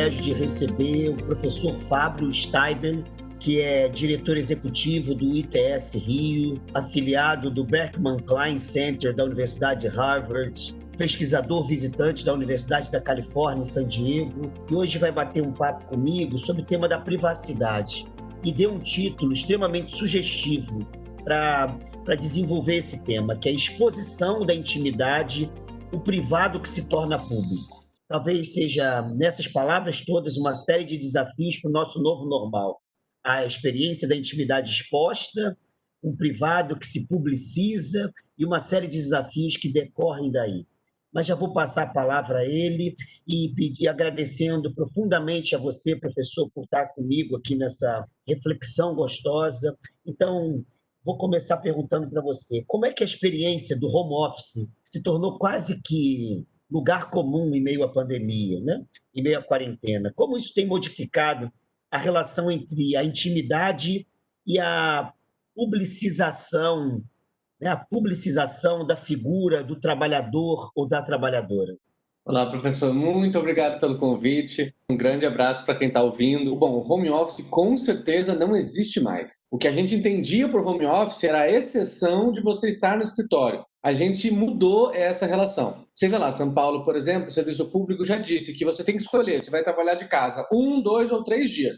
privilégio de receber o professor Fábio Steiben, que é diretor executivo do ITS Rio, afiliado do Berkman Klein Center da Universidade de Harvard, pesquisador visitante da Universidade da Califórnia em San Diego, e hoje vai bater um papo comigo sobre o tema da privacidade. E deu um título extremamente sugestivo para desenvolver esse tema, que é a exposição da intimidade, o privado que se torna público. Talvez seja, nessas palavras todas, uma série de desafios para o nosso novo normal. A experiência da intimidade exposta, um privado que se publiciza e uma série de desafios que decorrem daí. Mas já vou passar a palavra a ele e agradecendo profundamente a você, professor, por estar comigo aqui nessa reflexão gostosa. Então, vou começar perguntando para você, como é que a experiência do home office se tornou quase que lugar comum em meio à pandemia, né? Em meio à quarentena? Como isso tem modificado a relação entre a intimidade e a publicização, né? A publicização da figura do trabalhador ou da trabalhadora? Olá, professor. Muito obrigado pelo convite. Um grande abraço para quem está ouvindo. Bom, o home office com certeza não existe mais. O que a gente entendia por home office era a exceção de você estar no escritório. A gente mudou essa relação. Você vê lá, São Paulo, por exemplo, o serviço público já disse que você tem que escolher se vai trabalhar de casa 1, 2 ou 3 dias.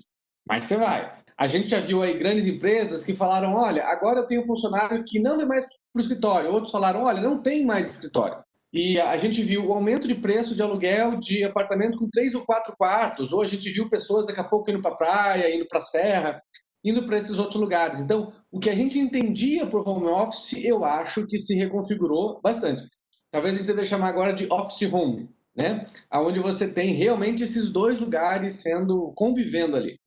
Mas você vai. A gente já viu aí grandes empresas que falaram, olha, agora eu tenho um funcionário que não vem mais para o escritório. Outros falaram, olha, não tem mais escritório. E a gente viu o aumento de preço de aluguel de apartamento com 3 ou 4 quartos. Ou a gente viu pessoas daqui a pouco indo para a praia, indo para a serra, indo para esses outros lugares. Então, o que a gente entendia por home office, eu acho que se reconfigurou bastante. Talvez a gente deva chamar agora de office home, né? Onde você tem realmente esses dois lugares sendo convivendo ali.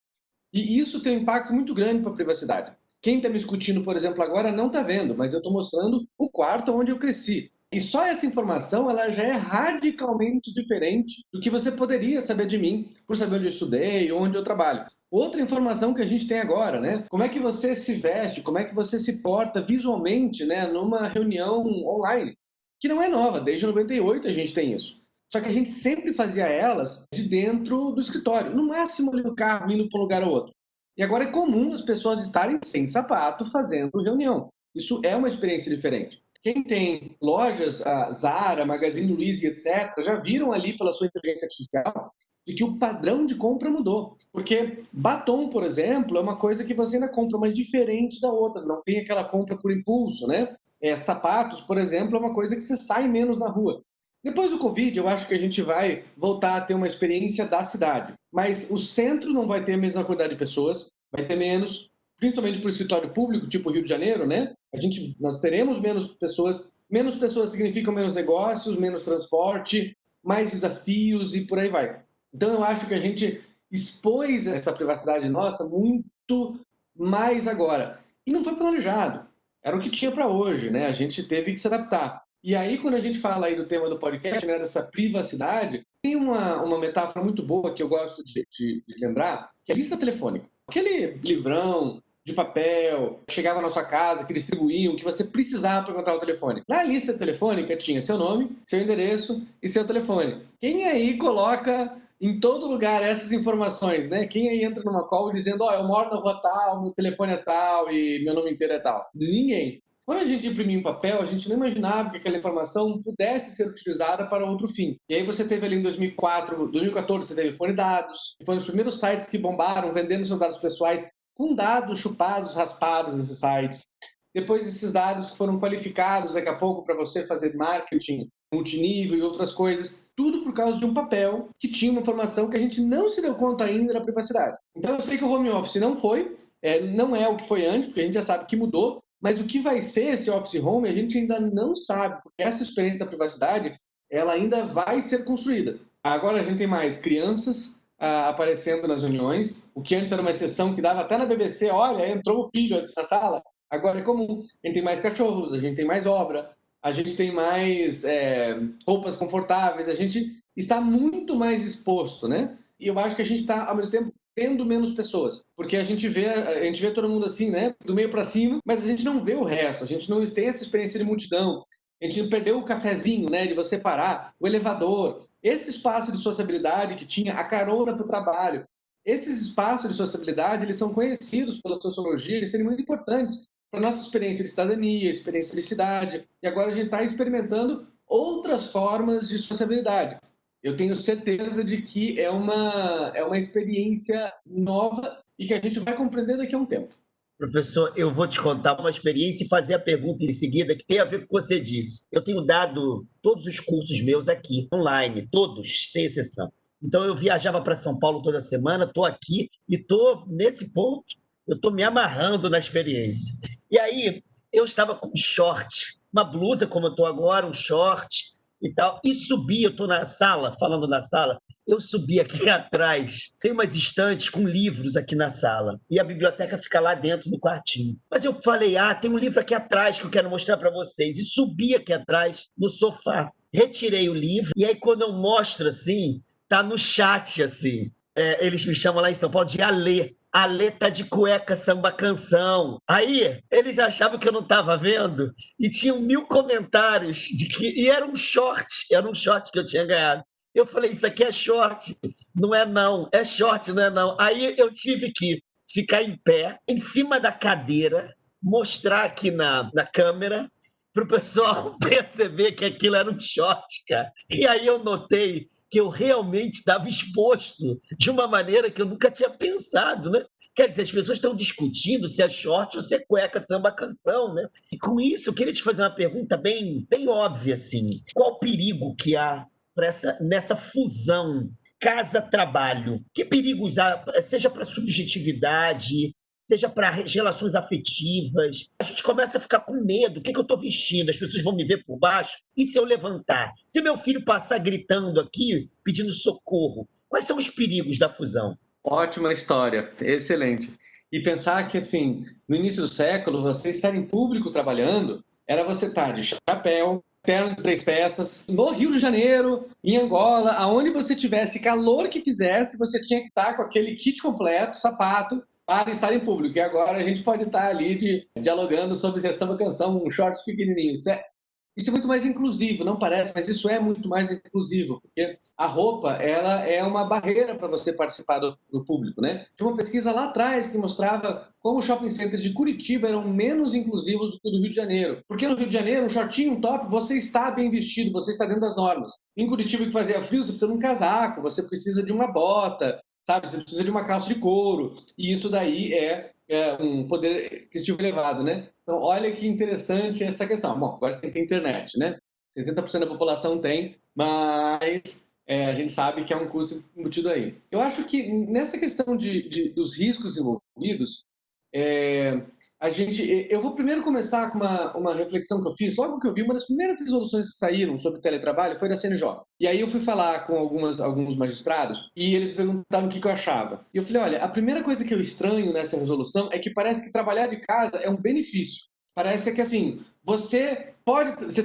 E isso tem um impacto muito grande para a privacidade. Quem está me escutando, por exemplo, agora não está vendo, mas eu estou mostrando o quarto onde eu cresci. E só essa informação ela já é radicalmente diferente do que você poderia saber de mim por saber onde eu estudei, onde eu trabalho. Outra informação que a gente tem agora, né? Como é que você se veste, como é que você se porta visualmente, né, numa reunião online, que não é nova, desde 98 a gente tem isso. Só que a gente sempre fazia elas de dentro do escritório, no máximo ali no carro, indo para um lugar ou outro. E agora é comum as pessoas estarem sem sapato fazendo reunião. Isso é uma experiência diferente. Quem tem lojas, a Zara, Magazine Luiza, etc., já viram ali pela sua inteligência artificial de que o padrão de compra mudou. Porque batom, por exemplo, é uma coisa que você ainda compra, mas diferente da outra. Não tem aquela compra por impulso, né? Sapatos, por exemplo, é uma coisa que você sai menos na rua. Depois do Covid, eu acho que a gente vai voltar a ter uma experiência da cidade. Mas o centro não vai ter a mesma quantidade de pessoas, vai ter menos, principalmente para o escritório público, tipo Rio de Janeiro, né? Nós teremos menos pessoas significam menos negócios, menos transporte, mais desafios e por aí vai. Então eu acho que a gente expôs essa privacidade nossa muito mais agora. E não foi planejado. Era o que tinha para hoje, né? A gente teve que se adaptar. E aí, quando a gente fala aí do tema do podcast, né, dessa privacidade, tem uma metáfora muito boa que eu gosto de lembrar, que é a lista telefônica. Aquele livrão de papel que chegava na sua casa, que distribuíam, que você precisava para encontrar o telefone. Na lista telefônica tinha seu nome, seu endereço e seu telefone. Quem aí coloca em todo lugar essas informações, né? Quem aí entra numa call dizendo, eu moro na rua tal, meu telefone é tal e meu nome inteiro é tal? Ninguém. Quando a gente imprimia em papel, a gente não imaginava que aquela informação pudesse ser utilizada para outro fim. E aí você teve ali em 2014, você teve Fone Dados, que foi um dos primeiros sites que bombaram vendendo seus dados pessoais com dados chupados, raspados nesses sites. Depois esses dados que foram qualificados daqui a pouco para você fazer marketing multinível e outras coisas, tudo por causa de um papel que tinha uma informação que a gente não se deu conta ainda da privacidade. Então eu sei que o home office não é o que foi antes, porque a gente já sabe que mudou, mas o que vai ser esse office home a gente ainda não sabe, porque essa experiência da privacidade ela ainda vai ser construída. Agora a gente tem mais crianças aparecendo nas reuniões, o que antes era uma exceção que dava até na BBC, olha, entrou o filho nessa sala, agora é comum. A gente tem mais cachorros, a gente tem mais obra, a gente tem mais roupas confortáveis, a gente está muito mais exposto, né? E eu acho que a gente está, ao mesmo tempo, tendo menos pessoas, porque a gente vê todo mundo assim, né, do meio para cima, mas a gente não vê o resto, a gente não tem essa experiência de multidão, a gente perdeu o cafezinho, né, de você parar, o elevador, esse espaço de sociabilidade que tinha a carona para o trabalho. Esses espaços de sociabilidade, eles são conhecidos pela sociologia, eles serem muito importantes para a nossa experiência de cidadania, experiência de cidade. E agora a gente está experimentando outras formas de sociabilidade. Eu tenho certeza de que é uma experiência nova e que a gente vai compreender daqui a um tempo. Professor, eu vou te contar uma experiência e fazer a pergunta em seguida que tem a ver com o que você disse. Eu tenho dado todos os cursos meus aqui, online, todos, sem exceção. Então, eu viajava para São Paulo toda semana, estou aqui e estou, nesse ponto, eu estou me amarrando na experiência. E aí, eu estava com um short, uma blusa como eu estou agora, um short e tal, e subi, eu estou na sala, falando na sala, eu subi aqui atrás, tem umas estantes com livros aqui na sala, e a biblioteca fica lá dentro do quartinho. Mas eu falei, tem um livro aqui atrás que eu quero mostrar para vocês, e subi aqui atrás, no sofá, retirei o livro, e aí quando eu mostro assim, tá no chat, assim, eles me chamam lá em São Paulo de Alê. Alê tá de cueca samba canção. Aí, eles achavam que eu não estava vendo e tinham 1000 comentários e era um short que eu tinha ganhado. Eu falei, isso aqui é short, não é não, é short, não é não. Aí eu tive que ficar em pé, em cima da cadeira, mostrar aqui na câmera, para o pessoal perceber que aquilo era um short, cara. E aí eu notei que eu realmente estava exposto de uma maneira que eu nunca tinha pensado, né? Quer dizer, as pessoas estão discutindo se é short ou se é cueca samba canção, né? E com isso, eu queria te fazer uma pergunta bem, bem óbvia, assim. Qual o perigo que há nessa fusão casa-trabalho? Que perigos há, seja para a subjetividade, seja para relações afetivas? A gente começa a ficar com medo. O que eu estou vestindo? As pessoas vão me ver por baixo? E se eu levantar? Se meu filho passar gritando aqui, pedindo socorro? Quais são os perigos da fusão? Ótima história, excelente. E pensar que, assim, no início do século, você estar em público trabalhando era você estar de chapéu, terno de 3 peças, no Rio de Janeiro, em Angola, aonde você tivesse calor que fizesse, você tinha que estar com aquele kit completo, sapato, para estar em público. E agora a gente pode estar ali dialogando sobre samba canção, um shorts pequenininho. Isso é muito mais inclusivo, não parece, mas isso é muito mais inclusivo, porque a roupa, ela é uma barreira para você participar do público, né? Tinha uma pesquisa lá atrás que mostrava como os shopping centers de Curitiba eram menos inclusivos do que o do Rio de Janeiro. Porque no Rio de Janeiro, um shortinho, um top, você está bem vestido, você está dentro das normas. Em Curitiba, que fazia frio, você precisa de um casaco, você precisa de uma bota, sabe? Você precisa de uma calça de couro. E isso daí é um poder aquisitivo elevado, né? Então, olha que interessante essa questão. Bom, agora você tem internet, né? 70% da população tem, mas a gente sabe que é um custo embutido aí. Eu acho que nessa questão dos riscos envolvidos, eu vou primeiro começar com uma reflexão que eu fiz, logo que eu vi, uma das primeiras resoluções que saíram sobre teletrabalho foi da CNJ. E aí eu fui falar com alguns magistrados e eles perguntaram o que eu achava. E eu falei, olha, a primeira coisa que eu estranho nessa resolução é que parece que trabalhar de casa é um benefício. Parece que, assim, você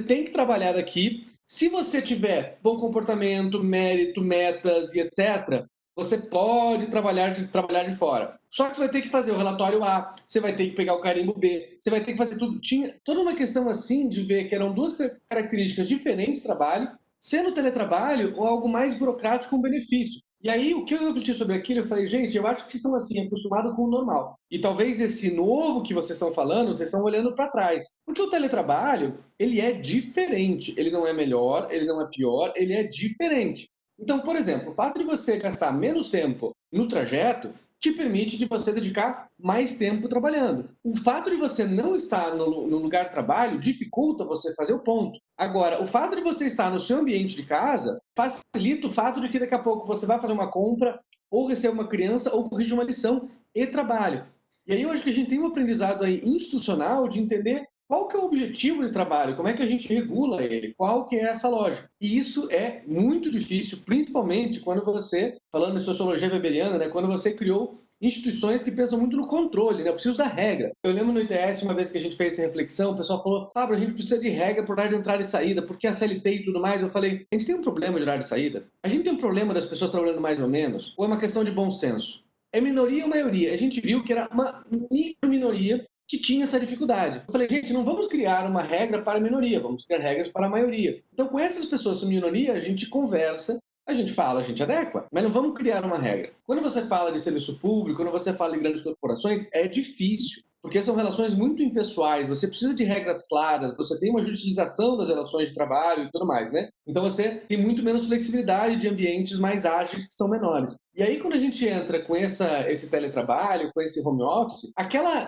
tem que trabalhar daqui, se você tiver bom comportamento, mérito, metas e etc., você pode trabalhar de fora. Só que você vai ter que fazer o relatório A, você vai ter que pegar o carimbo B, você vai ter que fazer tudo. Tinha toda uma questão assim de ver que eram duas características diferentes de trabalho, sendo teletrabalho ou algo mais burocrático com benefício. E aí, o que eu refleti sobre aquilo, eu falei, gente, eu acho que vocês estão assim, acostumados com o normal. E talvez esse novo que vocês estão falando, vocês estão olhando para trás. Porque o teletrabalho, ele é diferente. Ele não é melhor, ele não é pior, ele é diferente. Então, por exemplo, o fato de você gastar menos tempo no trajeto te permite de você dedicar mais tempo trabalhando. O fato de você não estar no lugar de trabalho dificulta você fazer o ponto. Agora, o fato de você estar no seu ambiente de casa facilita o fato de que daqui a pouco você vai fazer uma compra, ou receber uma criança, ou corrigir uma lição e trabalho. E aí eu acho que a gente tem um aprendizado aí institucional de entender qual que é o objetivo de trabalho, como é que a gente regula ele, qual que é essa lógica. E isso é muito difícil, principalmente quando você, falando de sociologia weberiana, né, quando você criou instituições que pensam muito no controle, né? Eu preciso da regra. Eu lembro no ITS, uma vez que a gente fez essa reflexão, o pessoal falou, Fábio, a gente precisa de regra por horário de entrada e saída, porque a CLT e tudo mais. Eu falei, a gente tem um problema de horário de saída? A gente tem um problema das pessoas trabalhando mais ou menos? Ou é uma questão de bom senso? É minoria ou maioria? A gente viu que era uma micro-minoria que tinha essa dificuldade. Eu falei, gente, não vamos criar uma regra para a minoria, vamos criar regras para a maioria. Então, com essas pessoas de minoria, a gente conversa A gente fala, a gente adequa, mas não vamos criar uma regra. Quando você fala de serviço público, quando você fala de grandes corporações, é difícil, porque são relações muito impessoais, você precisa de regras claras, você tem uma judicialização das relações de trabalho e tudo mais, né? Então você tem muito menos flexibilidade de ambientes mais ágeis que são menores. E aí, quando a gente entra com esse teletrabalho, com esse home office,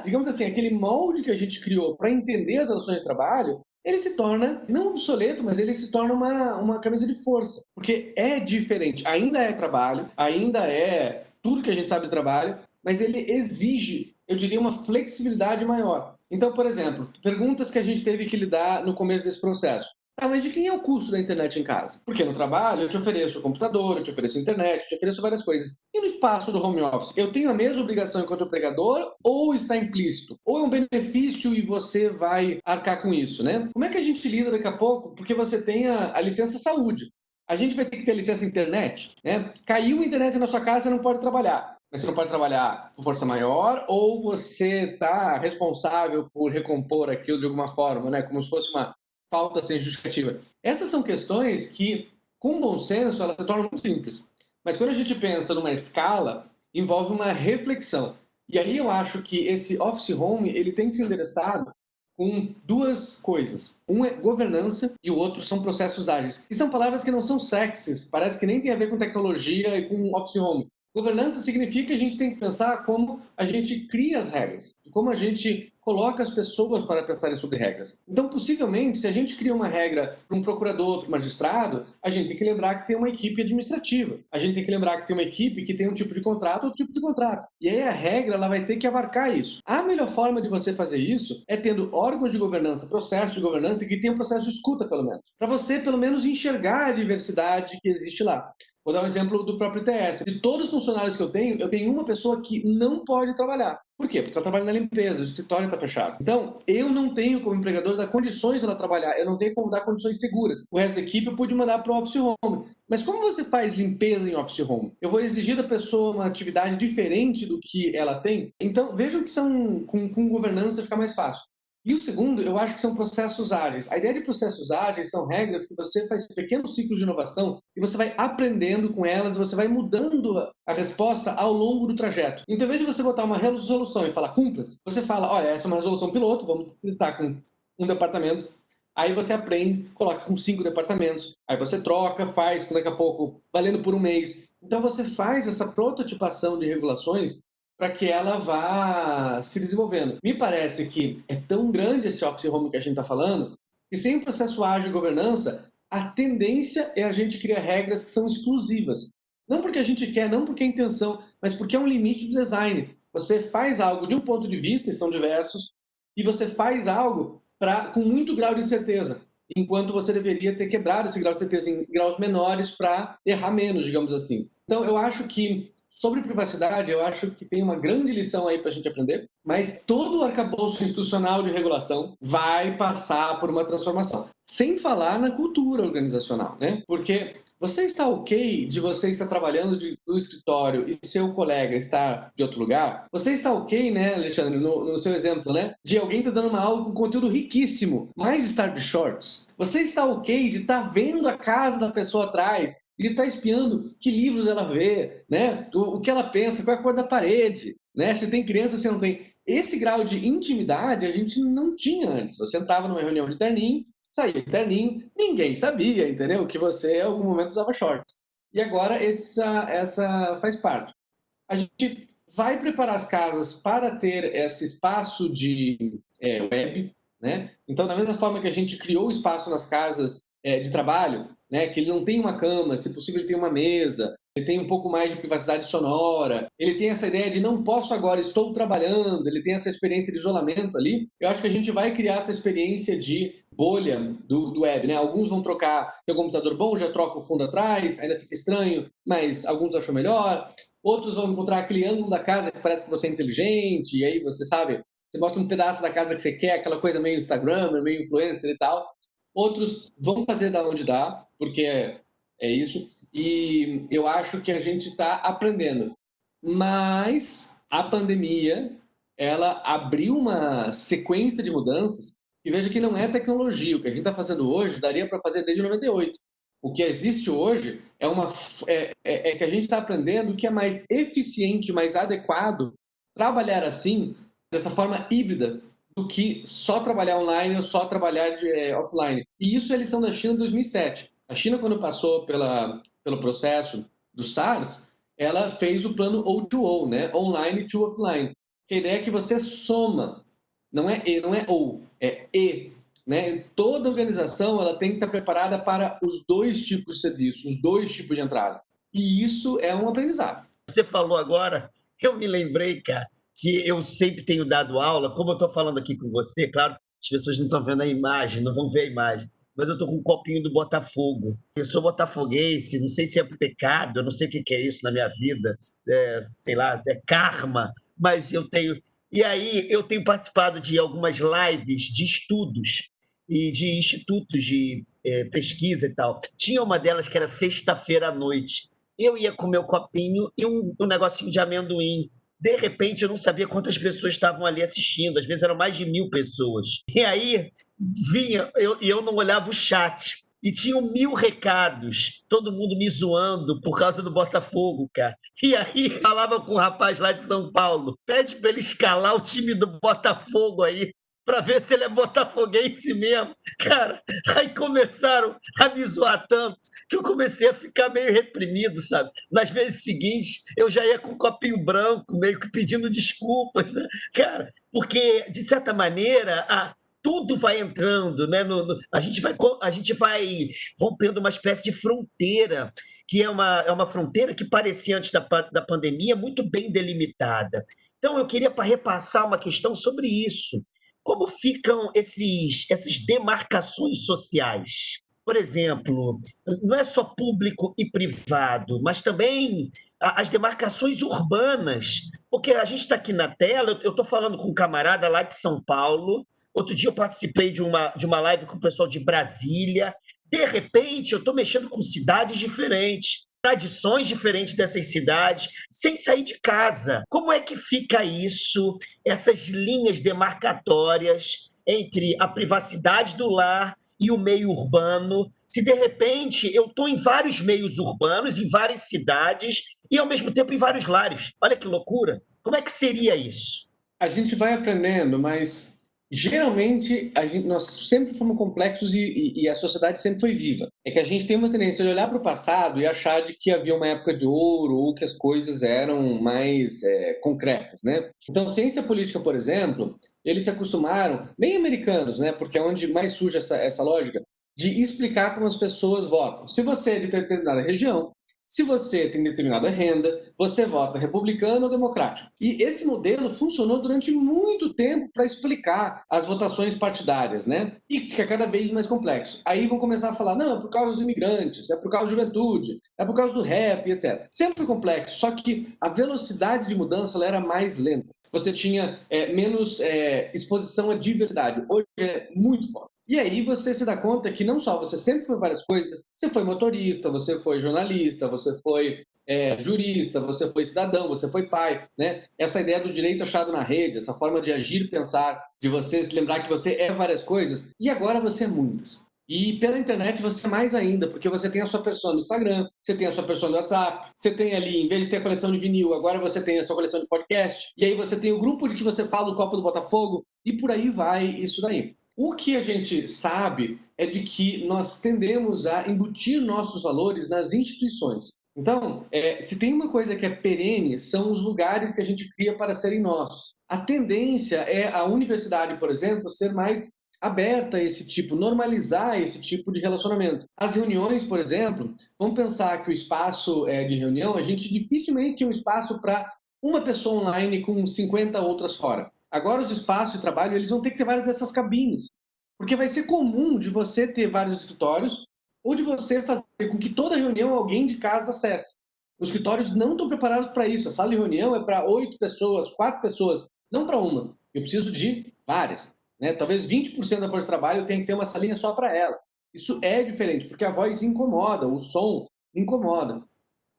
digamos assim, aquele molde que a gente criou para entender as relações de trabalho, ele se torna, não obsoleto, mas ele se torna uma camisa de força. Porque é diferente. Ainda é trabalho, ainda é tudo que a gente sabe de trabalho, mas ele exige, eu diria, uma flexibilidade maior. Então, por exemplo, perguntas que a gente teve que lidar no começo desse processo. Tá, mas de quem é o custo da internet em casa? Porque no trabalho eu te ofereço computador, eu te ofereço internet, eu te ofereço várias coisas. E no espaço do home office, eu tenho a mesma obrigação enquanto empregador ou está implícito? Ou é um benefício e você vai arcar com isso, né? Como é que a gente lida daqui a pouco? Porque você tem a licença saúde. A gente vai ter que ter licença internet, né? Caiu a internet na sua casa, você não pode trabalhar. Mas você não pode trabalhar por força maior ou você está responsável por recompor aquilo de alguma forma, né? Como se fosse uma falta sem justificativa. Essas são questões que, com bom senso, elas se tornam muito simples. Mas quando a gente pensa numa escala, envolve uma reflexão. E aí eu acho que esse office home ele tem que ser endereçado com duas coisas. Um é governança e o outro são processos ágeis. E são palavras que não são sexys, parece que nem tem a ver com tecnologia e com office home. Governança significa que a gente tem que pensar como a gente cria as regras, como a gente coloca as pessoas para pensarem sobre regras. Então, possivelmente, se a gente cria uma regra para um procurador, para um magistrado, a gente tem que lembrar que tem uma equipe administrativa. A gente tem que lembrar que tem uma equipe que tem um tipo de contrato, outro tipo de contrato. E aí a regra ela vai ter que abarcar isso. A melhor forma de você fazer isso é tendo órgãos de governança, processo de governança que tenham um processo de escuta, pelo menos. Para você, pelo menos, enxergar a diversidade que existe lá. Vou dar um exemplo do próprio ITS. De todos os funcionários que eu tenho uma pessoa que não pode trabalhar. Por quê? Porque ela trabalha na limpeza, o escritório está fechado. Então, eu não tenho como empregador dar condições ela trabalhar, eu não tenho como dar condições seguras. O resto da equipe eu pude mandar para o office home. Mas como você faz limpeza em office home? Eu vou exigir da pessoa uma atividade diferente do que ela tem? Então, vejam que com governança fica mais fácil. E o segundo, eu acho que são processos ágeis. A ideia de processos ágeis são regras que você faz pequenos ciclos de inovação e você vai aprendendo com elas, você vai mudando a resposta ao longo do trajeto. Então, em vez de você botar uma resolução e falar cumpra-se, você fala, olha, essa é uma resolução piloto, vamos tentar com um departamento. Aí você aprende, coloca com 5 departamentos. Aí você troca, faz, daqui a pouco, valendo por um mês. Então, você faz essa prototipação de regulações para que ela vá se desenvolvendo. Me parece que é tão grande esse office home que a gente está falando, que sem um processo ágil de governança, a tendência é a gente criar regras que são exclusivas. Não porque a gente quer, não porque é intenção, mas porque é um limite do design. Você faz algo de um ponto de vista, e são diversos, e você faz algo com muito grau de incerteza, enquanto você deveria ter quebrado esse grau de certeza em graus menores para errar menos, digamos assim. Então, eu acho que sobre privacidade, eu acho que tem uma grande lição aí para a gente aprender, mas todo o arcabouço institucional de regulação vai passar por uma transformação. Sem falar na cultura organizacional, né? Porque você está ok de você estar trabalhando do escritório e seu colega estar de outro lugar? Você está ok, né, Alexandre, no seu exemplo, né? De alguém estar dando uma aula com conteúdo riquíssimo, mas estar de shorts? Você está ok de estar vendo a casa da pessoa atrás e de estar espiando que livros ela vê, né? O que ela pensa, qual é a cor da parede, né? Se tem criança, se não tem. Esse grau de intimidade a gente não tinha antes. Você entrava numa reunião de terninho, saía de terninho, ninguém sabia, entendeu? Que você, em algum momento, usava shorts. E agora essa faz parte. A gente vai preparar as casas para ter esse espaço de web, né? Então, da mesma forma que a gente criou o espaço nas casas de trabalho, né? Que ele não tem uma cama, se possível ele tem uma mesa, ele tem um pouco mais de privacidade sonora, ele tem essa ideia de não posso agora, estou trabalhando, ele tem essa experiência de isolamento ali. Eu acho que a gente vai criar essa experiência de bolha do web, né? Alguns vão trocar seu computador bom, já troca o fundo atrás, ainda fica estranho, mas alguns acham melhor. Outros vão encontrar aquele ângulo da casa que parece que você é inteligente, e aí você sabe, você mostra um pedaço da casa que você quer, aquela coisa meio Instagram, meio influencer e tal. Outros vão fazer da onde dá, porque é isso. E eu acho que a gente está aprendendo. Mas a pandemia, ela abriu uma sequência de mudanças, e veja que não é tecnologia. O que a gente está fazendo hoje daria para fazer desde 98. O que existe hoje é que a gente está aprendendo que é mais eficiente, mais adequado trabalhar assim, dessa forma híbrida, do que só trabalhar online ou só trabalhar offline. E isso é a lição da China em 2007. A China, quando passou pelo processo do SARS, ela fez o plano O2O, né? Online to offline. Que a ideia é que você soma, não é ou, é e. Né? Toda organização ela tem que estar preparada para os dois tipos de serviços, os dois tipos de entrada. E isso é um aprendizado. Você falou agora, eu me lembrei, cara, que eu sempre tenho dado aula, como eu estou falando aqui com você, claro, as pessoas não estão vendo a imagem, não vão ver a imagem, mas eu estou com um copinho do Botafogo. Eu sou botafoguense, não sei se é pecado, eu não sei o que é isso na minha vida, sei lá, se é karma, mas eu tenho. E aí eu tenho participado de algumas lives de estudos e de institutos de pesquisa e tal. Tinha uma delas que era sexta-feira à noite. Eu ia com meu copinho e um negocinho de amendoim. De repente, eu não sabia quantas pessoas estavam ali assistindo, às vezes eram mais de 1.000 pessoas. E aí vinha, eu não olhava o chat. E tinham 1.000 recados, todo mundo me zoando por causa do Botafogo, cara. E aí falava com um rapaz lá de São Paulo, pede para ele escalar o time do Botafogo aí, para ver se ele é botafoguense mesmo. Cara, aí começaram a me zoar tanto que eu comecei a ficar meio reprimido, sabe? Nas vezes seguintes, eu já ia com um copinho branco, meio que pedindo desculpas, né? Cara, porque, de certa maneira, tudo vai entrando, né? A gente vai rompendo uma espécie de fronteira, que é uma fronteira que parecia antes da pandemia muito bem delimitada. Então, eu queria repassar uma questão sobre isso. Como ficam essas demarcações sociais? Por exemplo, não é só público e privado, mas também as demarcações urbanas. Porque a gente está aqui na tela, eu estou falando com um camarada lá de São Paulo. Outro dia eu participei de uma live com o pessoal de Brasília. De repente, eu estou mexendo com cidades diferentes, tradições diferentes dessas cidades, sem sair de casa. Como é que fica isso, essas linhas demarcatórias entre a privacidade do lar e o meio urbano? Se de repente eu estou em vários meios urbanos, em várias cidades e ao mesmo tempo em vários lares. Olha que loucura! Como é que seria isso? A gente vai aprendendo, mas geralmente nós sempre fomos complexos e a sociedade sempre foi viva. É que a gente tem uma tendência de olhar para o passado e achar de que havia uma época de ouro ou que as coisas eram mais concretas, né? Então, ciência política, por exemplo, eles se acostumaram, nem americanos, né? Porque é onde mais surge essa lógica de explicar como as pessoas votam. Se você é de determinada região, se você tem determinada renda, você vota republicano ou democrático. E esse modelo funcionou durante muito tempo para explicar as votações partidárias, né? E fica cada vez mais complexo. Aí vão começar a falar, não, é por causa dos imigrantes, é por causa da juventude, é por causa do rap, etc. Sempre complexo, só que a velocidade de mudança ela era mais lenta. Você tinha menos exposição à diversidade. Hoje é muito forte. E aí você se dá conta que não só você sempre foi várias coisas, você foi motorista, você foi jornalista, você foi jurista, você foi cidadão, você foi pai, né? Essa ideia do direito achado na rede, essa forma de agir e pensar, de você se lembrar que você é várias coisas, e agora você é muitas. E pela internet você é mais ainda, porque você tem a sua persona no Instagram, você tem a sua persona no WhatsApp, você tem ali, em vez de ter a coleção de vinil, agora você tem a sua coleção de podcast, e aí você tem o grupo de que você fala do Copa do Botafogo, e por aí vai isso daí. O que a gente sabe é de que nós tendemos a embutir nossos valores nas instituições. Então, se tem uma coisa que é perene, são os lugares que a gente cria para serem nossos. A tendência é a universidade, por exemplo, ser mais aberta a esse tipo, normalizar esse tipo de relacionamento. As reuniões, por exemplo, vamos pensar que o espaço de reunião, a gente dificilmente tinha um espaço para uma pessoa online com 50 outras fora. Agora os espaços de trabalho, eles vão ter que ter várias dessas cabines, porque vai ser comum de você ter vários escritórios ou de você fazer com que toda reunião alguém de casa acesse. Os escritórios não estão preparados para isso. A sala de reunião é para 8 pessoas, 4 pessoas, não para uma. Eu preciso de várias. Né? Talvez 20% da força de trabalho tenha que ter uma salinha só para ela. Isso é diferente, porque a voz incomoda, o som incomoda.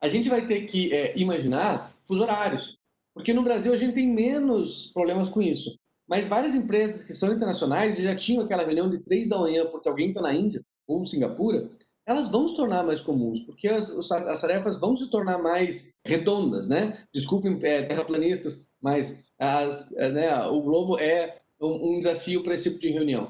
A gente vai ter que imaginar fusos horários, porque no Brasil a gente tem menos problemas com isso. Mas várias empresas que são internacionais já tinham aquela reunião de 3 da manhã porque alguém está na Índia ou Singapura, elas vão se tornar mais comuns, porque as tarefas vão se tornar mais redondas, né? Desculpem, terraplanistas, mas né, o globo é um desafio para esse tipo de reunião.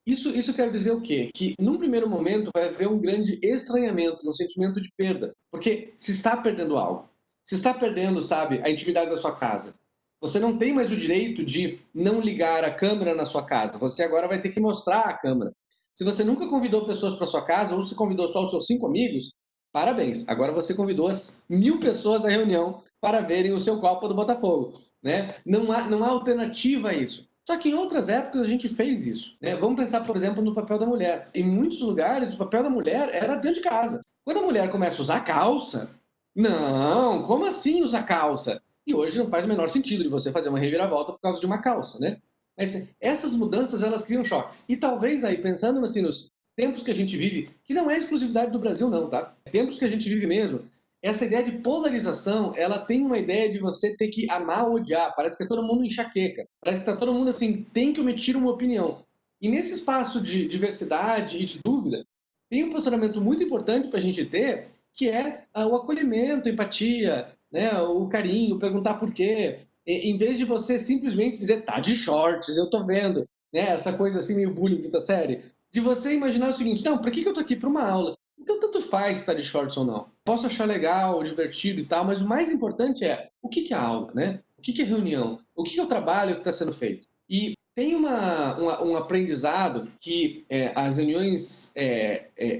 Isso quer dizer o quê? Que num primeiro momento vai haver um grande estranhamento, um sentimento de perda, porque se está perdendo algo. Se está perdendo, sabe, a intimidade da sua casa. Você não tem mais o direito de não ligar a câmera na sua casa. Você agora vai ter que mostrar a câmera. Se você nunca convidou pessoas para sua casa ou se convidou só os seus 5 amigos, parabéns. Agora você convidou as 1.000 pessoas da reunião para verem o seu copo do Botafogo, né? Não há alternativa a isso. Só que em outras épocas a gente fez isso, né? Vamos pensar, por exemplo, no papel da mulher. Em muitos lugares, o papel da mulher era dentro de casa. Quando a mulher começa a usar calça, não, como assim usar calça? E hoje não faz o menor sentido de você fazer uma reviravolta por causa de uma calça, né? Mas essas mudanças, elas criam choques. E talvez aí, pensando assim, nos tempos que a gente vive, que não é exclusividade do Brasil não, tá? Tempos que a gente vive mesmo, essa ideia de polarização, ela tem uma ideia de você ter que amar ou odiar. Parece que é todo mundo enxaqueca. Parece que tá todo mundo assim, tem que emitir uma opinião. E nesse espaço de diversidade e de dúvida, tem um posicionamento muito importante para a gente ter, que é o acolhimento, a empatia, né, o carinho, perguntar por quê. Em vez de você simplesmente dizer, tá de shorts, eu tô vendo, né, essa coisa assim meio bullying quinta série, de você imaginar o seguinte, não, para que eu tô aqui para uma aula? Então tanto faz se tá de shorts ou não. Posso achar legal, divertido e tal, mas o mais importante é o que é a aula, né? O que é reunião? O que é o trabalho que está sendo feito? E tem um aprendizado que as reuniões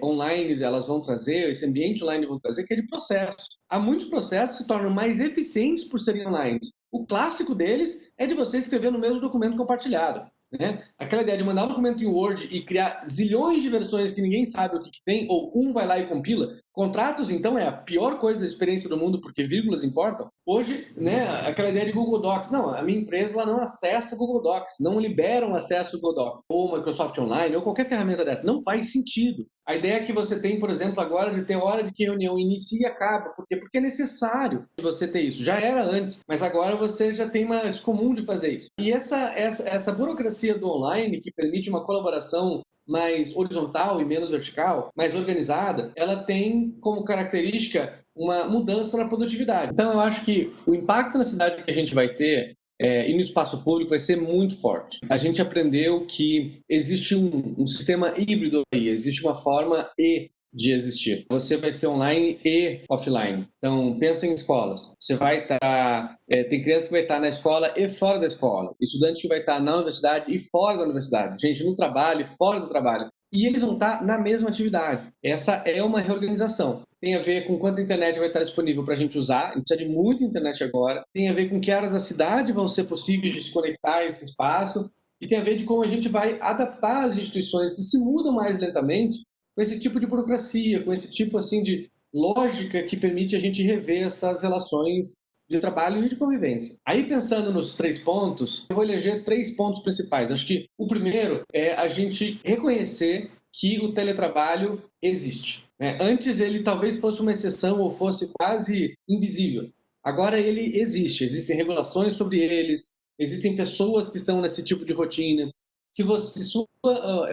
online elas vão trazer, esse ambiente online vão trazer, que é de processo. Há muitos processos que se tornam mais eficientes por serem online. O clássico deles é de você escrever no mesmo documento compartilhado. Né? Aquela ideia de mandar um documento em Word e criar zilhões de versões que ninguém sabe o que tem, ou um vai lá e compila. Contratos, então, é a pior coisa da experiência do mundo, porque vírgulas importam. Hoje, né, aquela ideia de Google Docs. Não, a minha empresa ela não acessa Google Docs, não liberam acesso ao Google Docs, ou Microsoft Online, ou qualquer ferramenta dessa. Não faz sentido. A ideia que você tem, por exemplo, agora de ter hora de que a reunião inicia e acaba. Por quê? Porque é necessário você ter isso. Já era antes, mas agora você já tem mais comum de fazer isso. E essa burocracia do online, que permite uma colaboração mais horizontal e menos vertical, mais organizada, ela tem como característica uma mudança na produtividade. Então, eu acho que o impacto na cidade que a gente vai ter e no espaço público vai ser muito forte. A gente aprendeu que existe um sistema híbrido aí, existe uma forma de existir. Você vai ser online e offline. Então, pensa em escolas. Você vai estar... tem criança que vai estar na escola e fora da escola. Estudante que vai estar na universidade e fora da universidade. Gente no trabalho e fora do trabalho. E eles vão estar na mesma atividade. Essa é uma reorganização. Tem a ver com quanta internet vai estar disponível para a gente usar. A gente precisa de muita internet agora. Tem a ver com que áreas da cidade vão ser possíveis de se conectar a esse espaço. E tem a ver de como a gente vai adaptar as instituições que se mudam mais lentamente com esse tipo de burocracia, com esse tipo assim de lógica que permite a gente rever essas relações de trabalho e de convivência. Aí, pensando nos 3 pontos, eu vou eleger 3 pontos principais. Acho que o primeiro é a gente reconhecer que o teletrabalho existe. Né? Antes ele talvez fosse uma exceção ou fosse quase invisível. Agora ele existe, existem regulações sobre eles, existem pessoas que estão nesse tipo de rotina. Se sua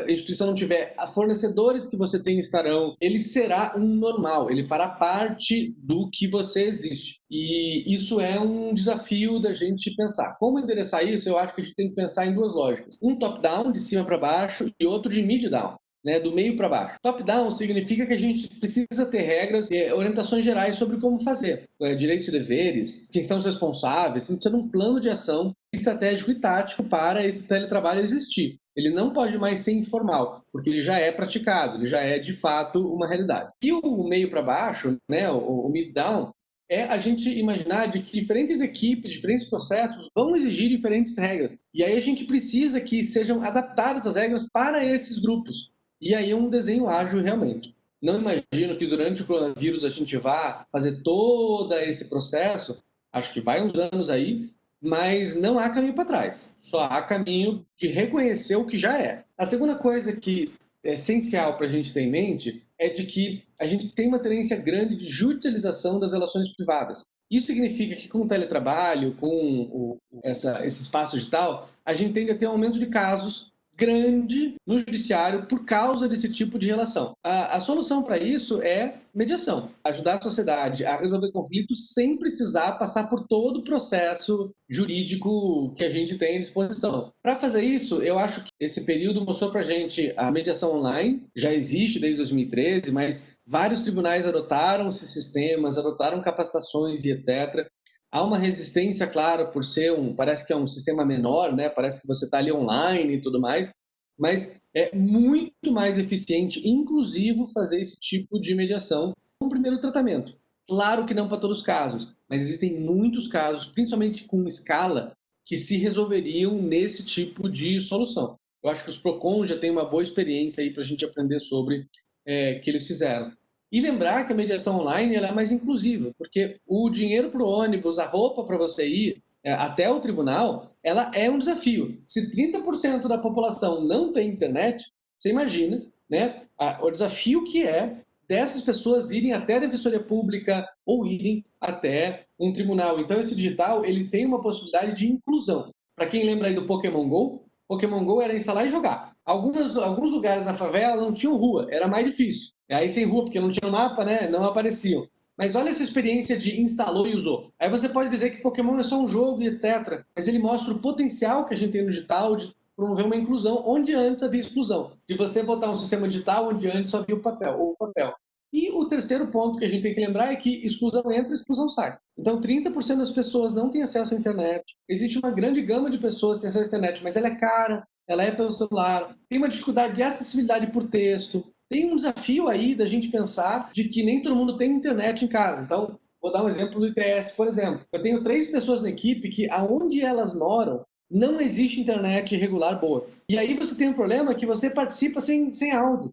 instituição não tiver fornecedores que você tem estarão, ele será um normal, ele fará parte do que você existe. E isso é um desafio da gente pensar. Como endereçar isso? Eu acho que a gente tem que pensar em 2 lógicas. Um top-down, de cima para baixo, e outro de mid-down. Né, do meio para baixo. Top-down significa que a gente precisa ter regras e orientações gerais sobre como fazer. Direitos e deveres, quem são os responsáveis, a gente precisa de um plano de ação estratégico e tático para esse teletrabalho existir. Ele não pode mais ser informal, porque ele já é praticado, ele já é de fato uma realidade. E o meio para baixo, né, o mid-down, é a gente imaginar de que diferentes equipes, diferentes processos vão exigir diferentes regras. E aí a gente precisa que sejam adaptadas as regras para esses grupos. E aí é um desenho ágil realmente. Não imagino que durante o coronavírus a gente vá fazer todo esse processo, acho que vai uns anos aí, mas não há caminho para trás. Só há caminho de reconhecer o que já é. A segunda coisa que é essencial para a gente ter em mente é de que a gente tem uma tendência grande de judicialização das relações privadas. Isso significa que com o teletrabalho, com esse espaço digital, a gente tende a ter um aumento de casos grande no judiciário por causa desse tipo de relação. A solução para isso é mediação. Ajudar a sociedade a resolver conflitos sem precisar passar por todo o processo jurídico que a gente tem à disposição. Para fazer isso, eu acho que esse período mostrou para a gente a mediação online, já existe desde 2013, mas vários tribunais adotaram esses sistemas, adotaram capacitações e etc. Há uma resistência, claro, por ser parece que é um sistema menor, né? Parece que você está ali online e tudo mais, mas é muito mais eficiente, inclusive, fazer esse tipo de mediação no primeiro tratamento. Claro que não para todos os casos, mas existem muitos casos, principalmente com escala, que se resolveriam nesse tipo de solução. Eu acho que os PROCON já têm uma boa experiência aí para a gente aprender sobre que eles fizeram. E lembrar que a mediação online ela é mais inclusiva, porque o dinheiro para o ônibus, a roupa para você ir até o tribunal, ela é um desafio. Se 30% da população não tem internet, você imagina, né, o desafio que é dessas pessoas irem até a defensoria pública ou irem até um tribunal. Então, esse digital ele tem uma possibilidade de inclusão. Para quem lembra aí do Pokémon Go era instalar e jogar. Alguns lugares na favela não tinham rua, era mais difícil. Aí sem rua, porque não tinha mapa, né? Não apareciam. Mas olha essa experiência de instalou e usou. Aí você pode dizer que Pokémon é só um jogo e etc. Mas ele mostra o potencial que a gente tem no digital de promover uma inclusão onde antes havia exclusão. De você botar um sistema digital onde antes só havia o papel. E o terceiro ponto que a gente tem que lembrar é que exclusão entra, exclusão sai. Então, 30% das pessoas não têm acesso à internet. Existe uma grande gama de pessoas que têm acesso à internet, mas ela é cara, ela é pelo celular, tem uma dificuldade de acessibilidade por texto. Tem um desafio aí da gente pensar de que nem todo mundo tem internet em casa. Então, vou dar um exemplo do ITS, por exemplo. Eu tenho 3 pessoas na equipe que, aonde elas moram, não existe internet regular boa. E aí você tem um problema que você participa sem áudio.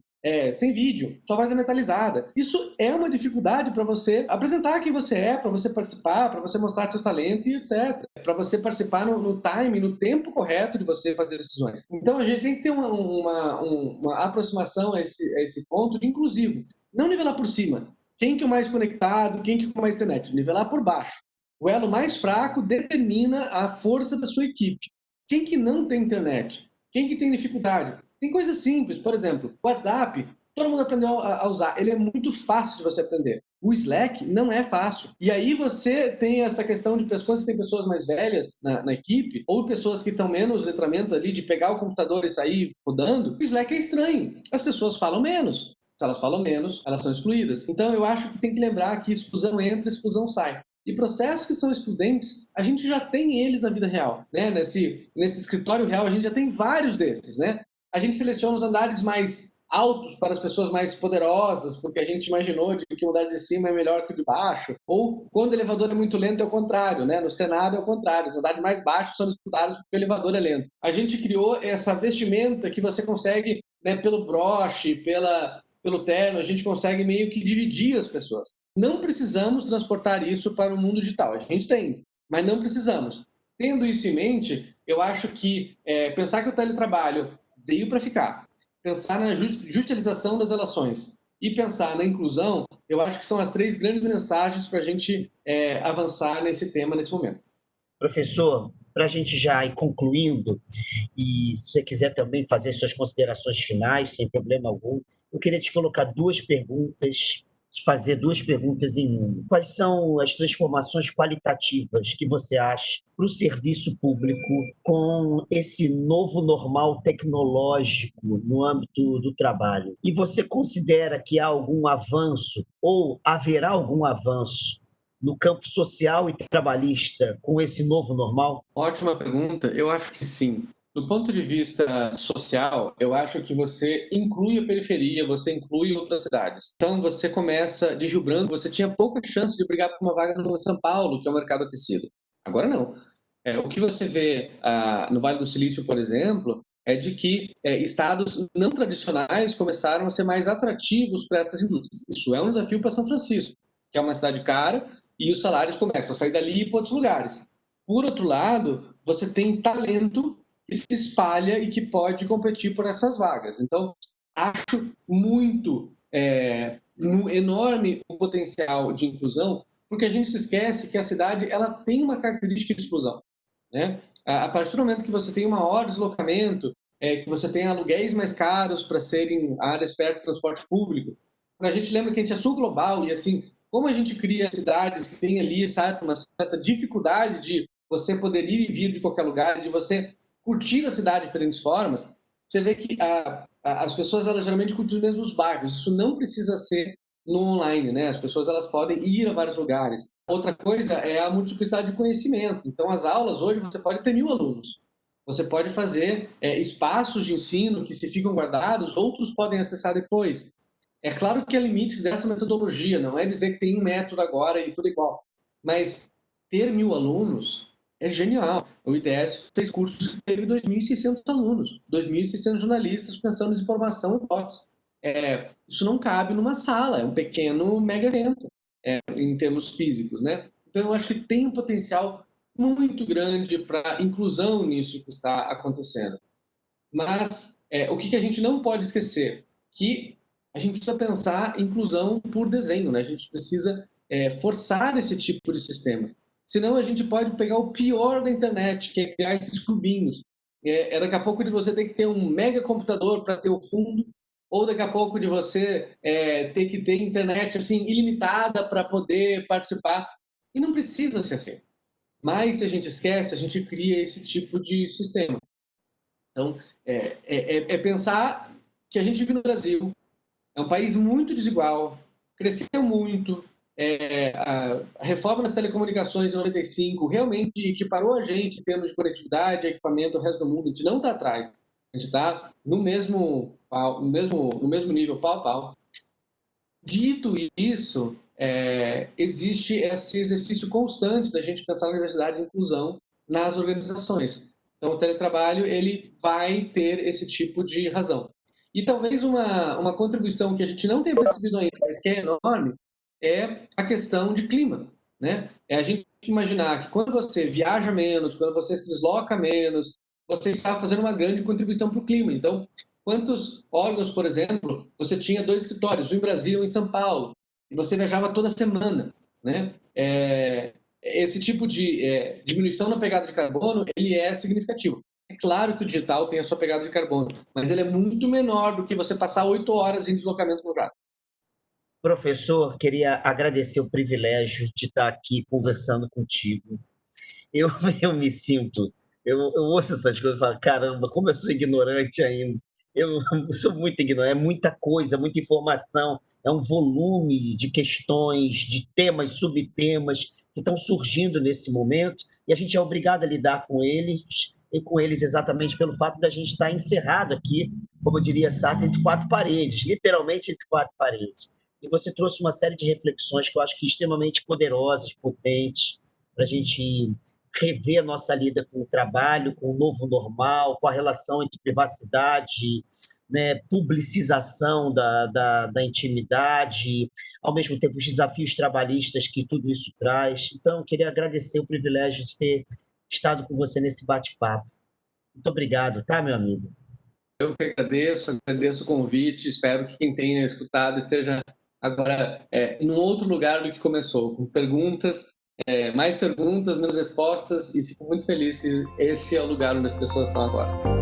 Sem vídeo, sua voz é metalizada. Isso é uma dificuldade para você apresentar quem você é, para você participar, para você mostrar seu talento e etc. Para você participar no time, no tempo correto de você fazer decisões. Então a gente tem que ter uma aproximação a esse ponto de inclusivo. Não nivelar por cima. Quem que é o mais conectado, quem que é com mais internet. Nivelar por baixo. O elo mais fraco determina a força da sua equipe. Quem que não tem internet? Quem que tem dificuldade? Tem coisas simples, por exemplo, o WhatsApp, todo mundo aprendeu a usar, ele é muito fácil de você aprender. O Slack não é fácil. E aí você tem essa questão de pessoas, tem pessoas mais velhas na equipe, ou pessoas que estão menos letramento ali, de pegar o computador e sair rodando, o Slack é estranho. As pessoas falam menos. Se elas falam menos, elas são excluídas. Então eu acho que tem que lembrar que exclusão entra, exclusão sai. E processos que são excludentes, a gente já tem eles na vida real, né? Nesse escritório real, a gente já tem vários desses, né? A gente seleciona os andares mais altos para as pessoas mais poderosas, porque a gente imaginou de que o andar de cima é melhor que o de baixo. Ou quando o elevador é muito lento, é o contrário, né? No Senado é o contrário, os andares mais baixos são disputados porque o elevador é lento. A gente criou essa vestimenta que você consegue, né, pelo broche, pelo terno, a gente consegue meio que dividir as pessoas. Não precisamos transportar isso para o mundo digital. A gente tem, mas não precisamos. Tendo isso em mente, eu acho que pensar que o teletrabalho veio para ficar. Pensar na judicialização das relações e pensar na inclusão, eu acho que são as 3 grandes mensagens para a gente avançar nesse tema nesse momento. Professor, para a gente já ir concluindo, e se você quiser também fazer suas considerações finais, sem problema algum, eu queria te colocar 2 perguntas, fazer 2 perguntas em uma. Quais são as transformações qualitativas que você acha para o serviço público com esse novo normal tecnológico no âmbito do trabalho? E você considera que há algum avanço ou haverá algum avanço no campo social e trabalhista com esse novo normal? Ótima pergunta. Eu acho que sim. Do ponto de vista social, eu acho que você inclui a periferia, você inclui outras cidades. Então, você começa de Rio Branco, você tinha pouca chance de brigar por uma vaga no São Paulo, que é o mercado aquecido. Agora não. O que você vê no Vale do Silício, por exemplo, é de que estados não tradicionais começaram a ser mais atrativos para essas indústrias. Isso é um desafio para São Francisco, que é uma cidade cara, e os salários começam a sair dali e ir para outros lugares. Por outro lado, você tem talento que se espalha e que pode competir por essas vagas. Então, acho muito enorme o potencial de inclusão, porque a gente se esquece que a cidade ela tem uma característica de exclusão, né? A partir do momento que você tem um maior deslocamento, que você tem aluguéis mais caros para serem áreas perto do transporte público. A gente lembra que a gente é sul global e, assim, como a gente cria cidades que têm ali, sabe, uma certa dificuldade de você poder ir e vir de qualquer lugar, de você curtir a cidade de diferentes formas, você vê que as pessoas, elas geralmente curtem os mesmos bairros. Isso não precisa ser no online, né? As pessoas, elas podem ir a vários lugares. Outra coisa é a multiplicidade de conhecimento. Então, as aulas hoje, você pode ter 1.000 alunos. Você pode fazer espaços de ensino que se ficam guardados, outros podem acessar depois. É claro que há limites dessa metodologia, não é dizer que tem um método agora e tudo igual. Mas ter 1.000 alunos é genial. O ITS fez cursos que teve 2.600 alunos, 2.600 jornalistas pensando em informação e hipótese. Isso não cabe numa sala, é um pequeno mega evento, em termos físicos, né? Então, eu acho que tem um potencial muito grande para inclusão nisso que está acontecendo. Mas o que a gente não pode esquecer? Que a gente precisa pensar inclusão por desenho, né? A gente precisa forçar esse tipo de sistema. Senão a gente pode pegar o pior da internet, que é criar esses clubinhos. Daqui a pouco de você ter que ter um mega computador para ter o fundo, ou daqui a pouco de você ter que ter internet assim ilimitada para poder participar. E não precisa ser assim. Mas se a gente esquece, a gente cria esse tipo de sistema. Então, pensar que a gente vive no Brasil, é um país muito desigual, cresceu muito, a reforma das telecomunicações em 95 realmente equiparou a gente em termos de conectividade, equipamento, o resto do mundo. A gente não está atrás, a gente está no mesmo nível, pau a pau. Dito isso, existe esse exercício constante da gente pensar na diversidade e inclusão nas organizações. Então, o teletrabalho ele vai ter esse tipo de razão. E talvez uma contribuição que a gente não tem percebido ainda, mas que é enorme, é a questão de clima. Né? É a gente imaginar que quando você viaja menos, quando você se desloca menos, você está fazendo uma grande contribuição para o clima. Então, quantos órgãos, por exemplo, você tinha 2 escritórios, um em Brasília e um em São Paulo, e você viajava toda semana, né? Esse tipo de diminuição na pegada de carbono, ele é significativo. É claro que o digital tem a sua pegada de carbono, mas ele é muito menor do que você passar 8 horas em deslocamento no jato. Professor, queria agradecer o privilégio de estar aqui conversando contigo. Eu, eu me sinto, eu ouço essas coisas e falo, caramba, como eu sou ignorante ainda. Eu sou muito ignorante, é muita coisa, muita informação, é um volume de questões, de temas, subtemas que estão surgindo nesse momento e a gente é obrigado a lidar com eles e com eles exatamente pelo fato da gente estar encerrado aqui, como diria Sartre, entre 4 paredes, literalmente entre 4 paredes. E você trouxe uma série de reflexões que eu acho que extremamente poderosas, potentes, para a gente rever a nossa lida com o trabalho, com o novo normal, com a relação entre privacidade, né, publicização da intimidade, ao mesmo tempo os desafios trabalhistas que tudo isso traz. Então, eu queria agradecer o privilégio de ter estado com você nesse bate-papo. Muito obrigado, tá, meu amigo? Eu que agradeço o convite, espero que quem tenha escutado esteja agora num outro lugar do que começou, com perguntas, mais perguntas, menos respostas, e fico muito feliz se esse é o lugar onde as pessoas estão agora.